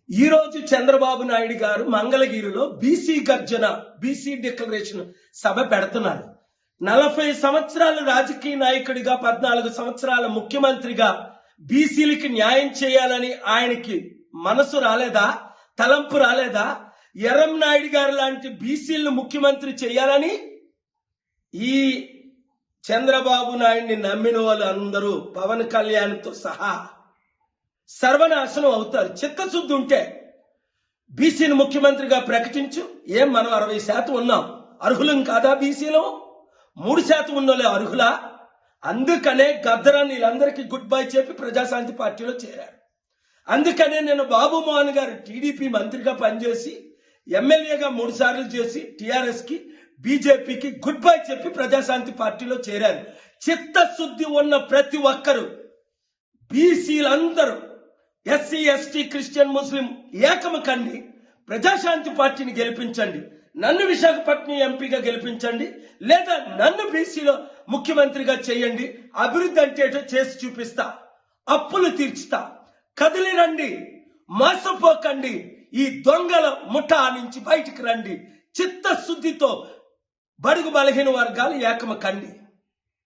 ఈ రోజు చంద్రబాబు నాయుడు గారు మంగళగిరిలో బీసీ గర్జన, బీసీ డిక్లరేషన్ సభ పెడుతున్నారు. 40 సంవత్సరాలు రాజకీయ నాయకుడిగా, 14 సంవత్సరాల ముఖ్యమంత్రిగా బీసీలకి న్యాయం చేయాలని ఆయనకి మనసు రాలేదా, తలంపు రాలేదా? ఎర్రం నాయుడు గారు లాంటి బీసీలను ముఖ్యమంత్రి చేయాలని ఈ చంద్రబాబు నాయుడిని నమ్మిన వాళ్ళు అందరూ పవన్ కళ్యాణ్తో సహా సర్వనాశనం అవుతారు. చిత్తశుద్ధి ఉంటే బీసీని ముఖ్యమంత్రిగా ప్రకటించు. ఏం మనం 60% ఉన్నాం, అర్హులం కాదా? బీసీలో 3% ఉన్నోళ్ళే అర్హులా? అందుకనే గద్దరాన్ని వీళ్ళందరికీ గుడ్ బై చెప్పి ప్రజాశాంతి పార్టీలో చేరారు. అందుకనే నేను బాబు మోహన్ గారు టీడీపీ మంత్రిగా పనిచేసి ఎమ్మెల్యేగా 3 సార్లు చేసి టీఆర్ఎస్ కి, బీజేపీకి గుడ్ బై చెప్పి ప్రజాశాంతి పార్టీలో చేరారు. చిత్తశుద్ధి ఉన్న ప్రతి ఒక్కరు, బీసీలందరూ, ఎస్సీ, ఎస్టీ, క్రిస్టియన్, ముస్లిం ఏకము కండి ప్రజాశాంతి పార్టీని గెలిపించండి. నన్ను విశాఖపట్నం ఎంపీగా గెలిపించండి, లేదా నన్ను బీసీలో ముఖ్యమంత్రిగా చేయండి. అభివృద్ధి అంటే చేసి చూపిస్తా, అప్పులు తీర్చుతా. కదిలి రండి, మోసపోకండి. ఈ దొంగల ముఠా నుంచి బయటికి రండి. చిత్తశుద్ధితో బడుగు బలహీన వర్గాలు ఏకము కండి.